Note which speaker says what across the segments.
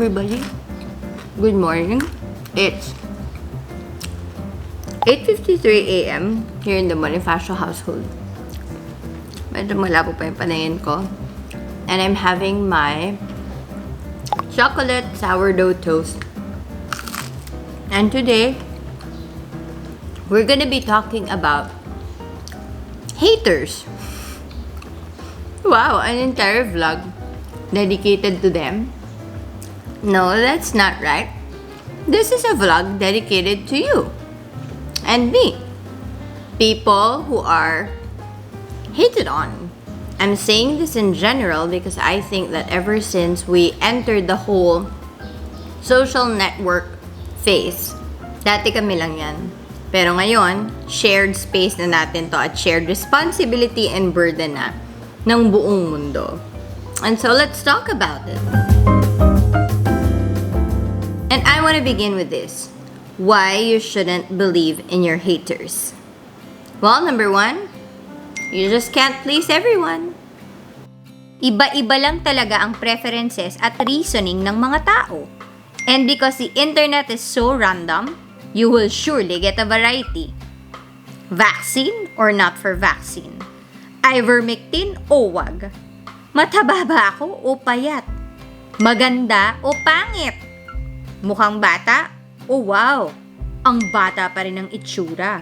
Speaker 1: everybody. Good morning. It's 8:53 a.m. here in the Bonifacio household. Medyo malabo pa yung paningin ko. And I'm having my chocolate sourdough toast. And today, we're gonna be talking about haters. Wow, an entire vlog dedicated to them. No, that's not right. This is a vlog dedicated to you and me. People who are hated on. I'm saying this in general because I think that ever since we entered the whole social network phase, dati kami lang yan. Pero ngayon, shared space na natin to at shared responsibility and burden na ng buong mundo. And so let's talk about it. And I want to begin with this. Why you shouldn't believe in your haters. Well, number one, you just can't please everyone. Iba-iba lang talaga ang preferences at reasoning ng mga tao. And because the internet is so random, you will surely get a variety. Vaccine or not for vaccine? Ivermectin o wag? Mataba ba ako o payat? Maganda o pangit? Mukhang bata o wow, ang bata pa rin ang itsura?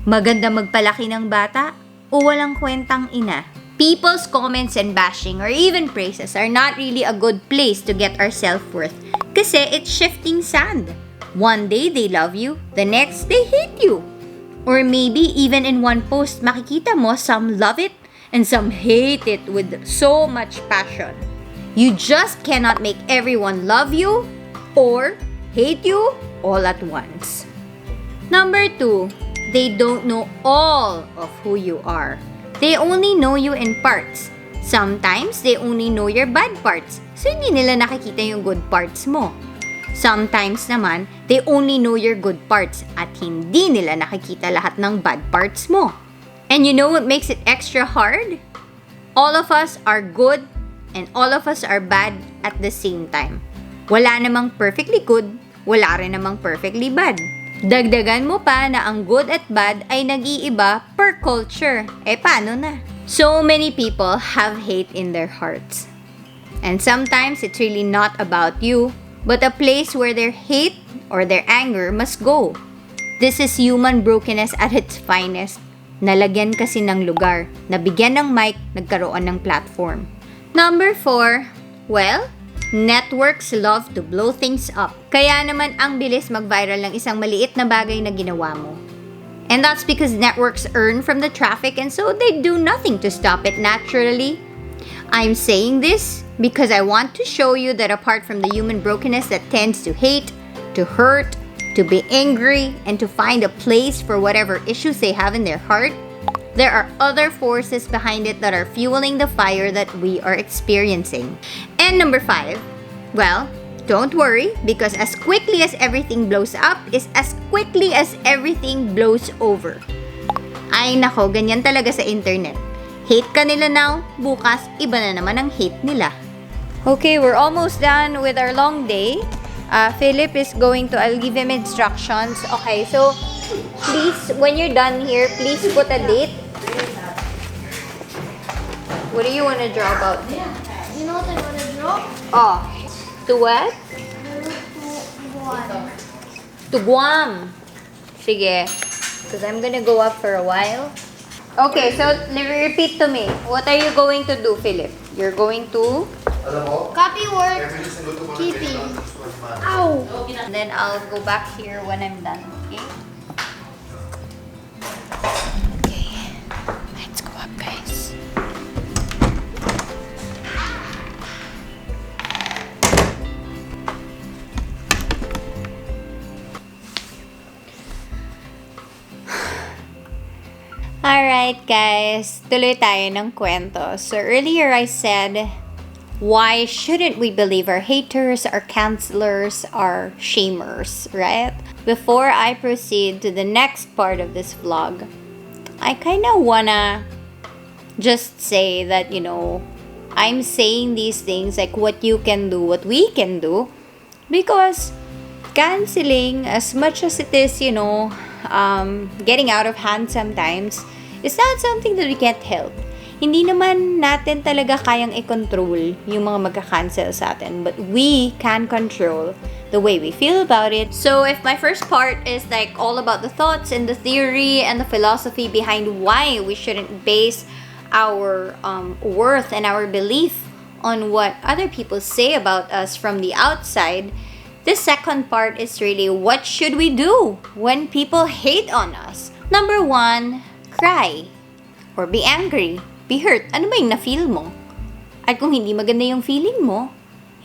Speaker 1: Maganda magpalaki ng bata o walang kwentang ina? People's comments and bashing or even praises are not really a good place to get our self-worth kasi it's shifting sand. One day they love you, the next they hate you. Or maybe even in one post makikita mo some love it and some hate it with so much passion. You just cannot make everyone love you or hate you all at once. Number two, they don't know all of who you are. They only know you in parts. Sometimes, they only know your bad parts. So, hindi nila nakikita yung good parts mo. Sometimes naman, they only know your good parts at hindi nila nakikita lahat ng bad parts mo. And you know what makes it extra hard? All of us are good and all of us are bad at the same time. Wala namang perfectly good, wala rin namang perfectly bad. Dagdagan mo pa na ang good at bad ay nag-iiba per culture. Paano na? So many people have hate in their hearts. And sometimes it's really not about you, but a place where their hate or their anger must go. This is human brokenness at its finest. Nalagyan kasi ng lugar, nabigyan ng mic, nagkaroon ng platform. Number 4, well, networks love to blow things up. Kaya naman ang bilis mag-viral ng isang maliit na bagay na ginawa mo. And that's because networks earn from the traffic and so they do nothing to stop it naturally. I'm saying this because I want to show you that apart from the human brokenness that tends to hate, to hurt, to be angry, and to find a place for whatever issues they have in their heart, there are other forces behind it that are fueling the fire that we are experiencing. And number 5, well, don't worry because as quickly as everything blows up is as quickly as everything blows over. Ay nako, ganyan talaga sa internet. Hate ka nila now, bukas iba na naman ang hate nila. Okay, we're almost done with our long day. Philip is going to, I'll give him instructions. Okay, so please, when you're done here, please put a date. What do you want to draw about?
Speaker 2: You know what I want to draw?
Speaker 1: Oh, to what?
Speaker 2: To Guam.
Speaker 1: To Guam. Sige. Because I'm gonna go up for a while. Okay, so repeat to me. What are you going to do, Philip? You're going to?
Speaker 2: Copy work. Keeping.
Speaker 1: Ow! And then I'll go back here when I'm done, okay? Okay. Let's go up, guys. Alright guys, tuloy tayo ng kwento. So earlier I said, why shouldn't we believe our haters, our cancelers, our shamers, right? Before I proceed to the next part of this vlog, I kinda wanna just say that, I'm saying these things like what you can do, what we can do, because canceling, as much as it is, getting out of hand sometimes, is not something that we can't help. Hindi naman natin talaga kayang i-control yung mga magka-cancel sa atin, but we can control the way we feel about it. So if my first part is like all about the thoughts and the theory and the philosophy behind why we shouldn't base our worth and our belief on what other people say about us from the outside, the second part is really what should we do when people hate on us. Number 1, cry or be angry. Be hurt. Ano ba yung na-feel mo? At kung hindi maganda yung feeling mo,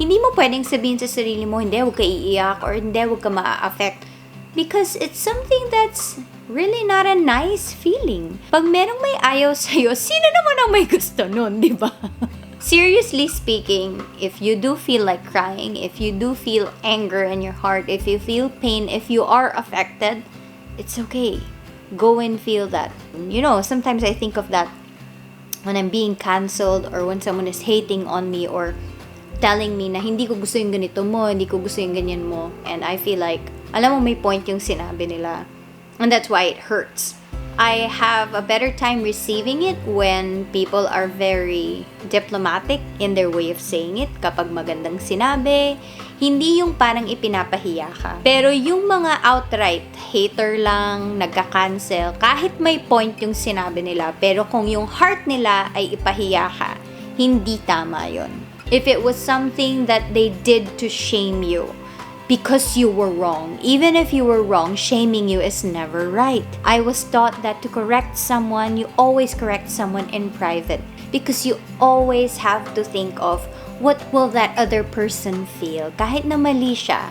Speaker 1: hindi mo pwedeng sabihin sa sarili mo, hindi, huwag ka iiyak or hindi, huwag ka ma-affect. Because it's something that's really not a nice feeling. Pag merong may ayaw sa'yo, sino naman ang may gusto nun, di ba? Seriously speaking, if you do feel like crying, if you do feel anger in your heart, if you feel pain, if you are affected, it's okay. Go and feel that. Sometimes I think of that when I'm being canceled or when someone is hating on me or telling me na hindi ko gusto yung ganito mo, hindi ko gusto yung ganyan mo. And I feel like, alam mo may point yung sinabi nila. And that's why it hurts. I have a better time receiving it when people are very diplomatic in their way of saying it. Kapag magandang sinabi, hindi yung parang ipinapahiya ka. Pero yung mga outright hater lang, nagka-cancel, kahit may point yung sinabi nila, pero kung yung heart nila ay ipahiya ka, hindi tama yon. If it was something that they did to shame you, because you were wrong. Even if you were wrong, shaming you is never right. I was taught that to correct someone, you always correct someone in private. Because you always have to think of what will that other person feel. Kahit na mali siya.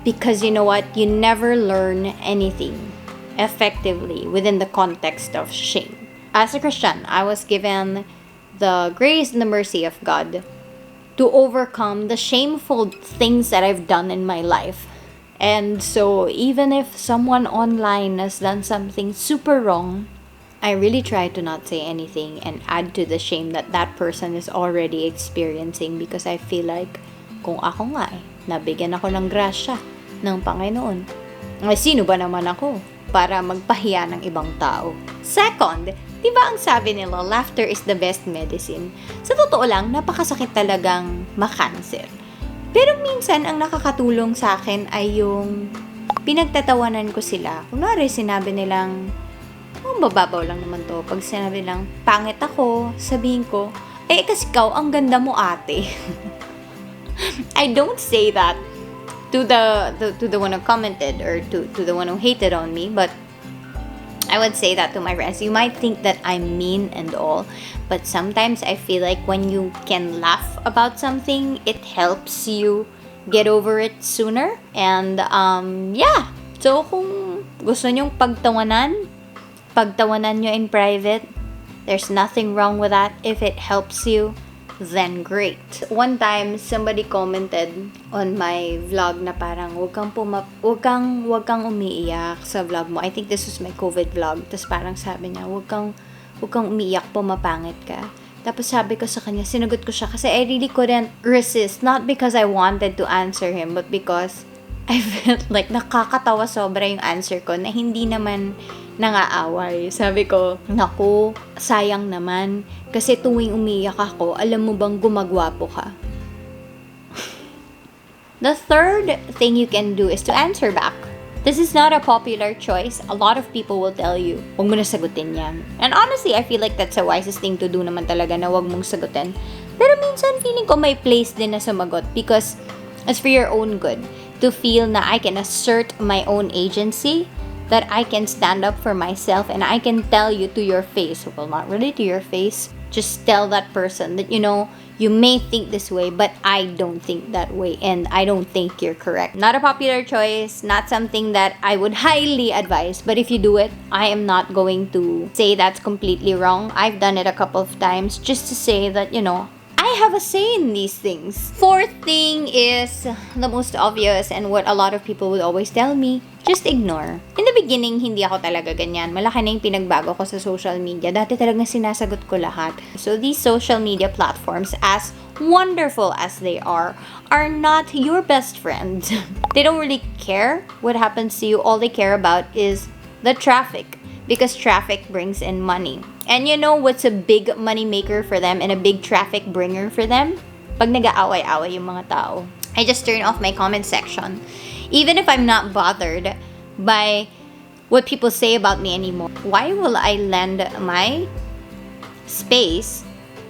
Speaker 1: Because you know what? You never learn anything effectively within the context of shame. As a Christian, I was given the grace and the mercy of God to overcome the shameful things that I've done in my life. And so, even if someone online has done something super wrong, I really try to not say anything and add to the shame that that person is already experiencing, because I feel like, kung ako nga nabigyan ako ng grasya ng Panginoon, ay sino ba naman ako para magpahiya ng ibang tao? Second, di ba ang sabi nila, laughter is the best medicine? Sa totoo lang, napakasakit talagang makancel. Pero minsan, ang nakakatulong sa akin ay yung pinagtatawanan ko sila. Kunwari, sinabi nilang, bababaw lang naman to. Pag sinabi nilang, pangit ako, sabihin ko, kasi ikaw, ang ganda mo ate. I don't say that to the one who commented or to the one who hated on me, but I would say that to my friends. You might think that I'm mean and all, but sometimes I feel like when you can laugh about something, it helps you get over it sooner. And yeah. So kung gusto nyong pagtawanan nyo in private, there's nothing wrong with that. If it helps you, then great. One time, somebody commented on my vlog na parang wag kang umiiyak sa vlog mo. I think this was my COVID vlog. Tapos parang sabi niya, wag kang umiiyak, pumapangit ka. Tapos sabi ko sa kanya, sinagot ko siya kasi I really couldn't resist. Not because I wanted to answer him, but because I felt like nakakatawa sobra yung answer ko na hindi naman nangaaway. Sabi ko, naku, sayang naman. Kasi tuwing umiyak ako, alam mo bang gumagwapo ka? The third thing you can do is to answer back. This is not a popular choice. A lot of people will tell you, huwag mo na sagutin yan. And honestly, I feel like that's the wisest thing to do naman talaga, na huwag mong sagutin. Pero minsan, feeling ko may place din na sumagot because it's for your own good. To feel na I can assert my own agency, that I can stand up for myself, and I can tell you to your face, well, not really to your face, just tell that person that, you may think this way, but I don't think that way, and I don't think you're correct. Not a popular choice, not something that I would highly advise, but if you do it, I am not going to say that's completely wrong. I've done it a couple of times just to say that, I I have a say in these things. Fourth thing is the most obvious and what a lot of people would always tell me, just ignore. In the beginning, hindi ako talaga ganyan. Malaki na yung pinagbago ko sa social media. Dati talagang sinasagot ko lahat. So these social media platforms, as wonderful as they are not your best friend. They don't really care what happens to you. All they care about is the traffic. Because traffic brings in money. And you know what's a big money maker for them and a big traffic bringer for them? Pag nag-aaway-away yung mga tao. I just turn off my comment section. Even if I'm not bothered by what people say about me anymore. Why will I lend my space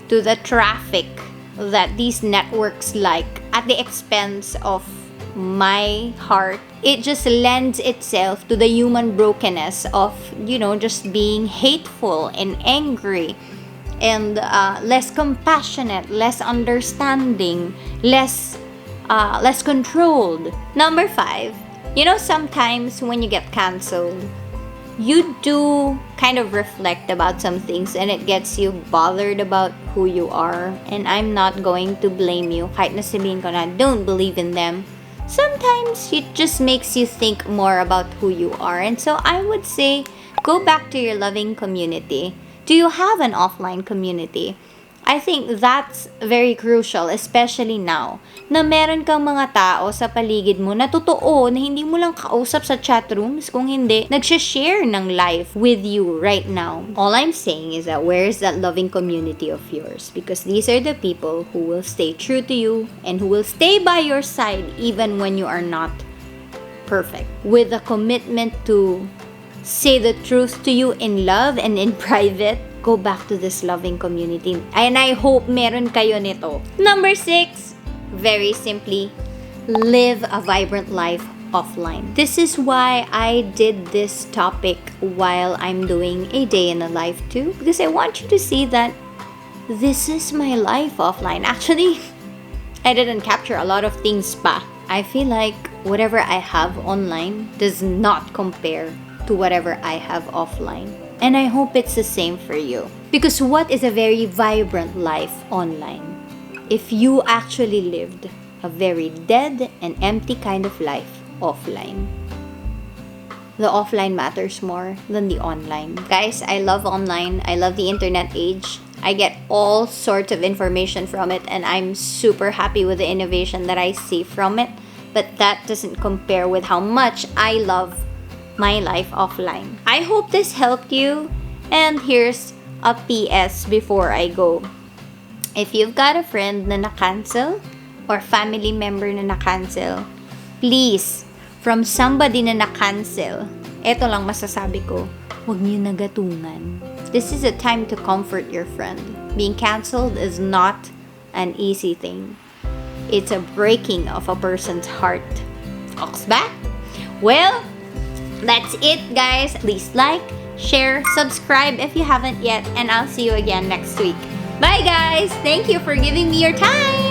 Speaker 1: to the traffic that these networks like at the expense of my heart? It just lends itself to the human brokenness of, just being hateful and angry and less compassionate, less understanding, less controlled. Number 5, sometimes when you get canceled, you do kind of reflect about some things and it gets you bothered about who you are. And I'm not going to blame you. Kahit na sabihin ko na don't believe in them, sometimes it just makes you think more about who you are. And so I would say, go back to your loving community. Do you have an offline community? I think that's very crucial, especially now, na meron kang mga tao sa paligid mo na totoo, na hindi mo lang kausap sa chat rooms, kung hindi, nagsha-share ng life with you right now. All I'm saying is that where is that loving community of yours? Because these are the people who will stay true to you and who will stay by your side even when you are not perfect. With a commitment to say the truth to you in love and in private, go back to this loving community. And I hope meron kayo nito. Number 6, very simply, live a vibrant life offline. This is why I did this topic while I'm doing a day in a life too. Because I want you to see that this is my life offline. Actually, I didn't capture a lot of things pa. I feel like whatever I have online does not compare to whatever I have offline. And I hope it's the same for you. Because what is a very vibrant life online? If you actually lived a very dead and empty kind of life offline. The offline matters more than the online. Guys, I love online. I love the internet age. I get all sorts of information from it and I'm super happy with the innovation that I see from it. But that doesn't compare with how much I love my life offline. I hope this helped you. And here's a PS before I go. If you've got a friend na na-cancel or family member na na-cancel, please, from somebody na na-cancel, eto lang masasabi ko, huwag niyo nagatungan. This is a time to comfort your friend. Being canceled is not an easy thing. It's a breaking of a person's heart. Ox ba? Well, that's it, guys. Please like, share, subscribe if you haven't yet, and I'll see you again next week. Bye, guys. Thank you for giving me your time.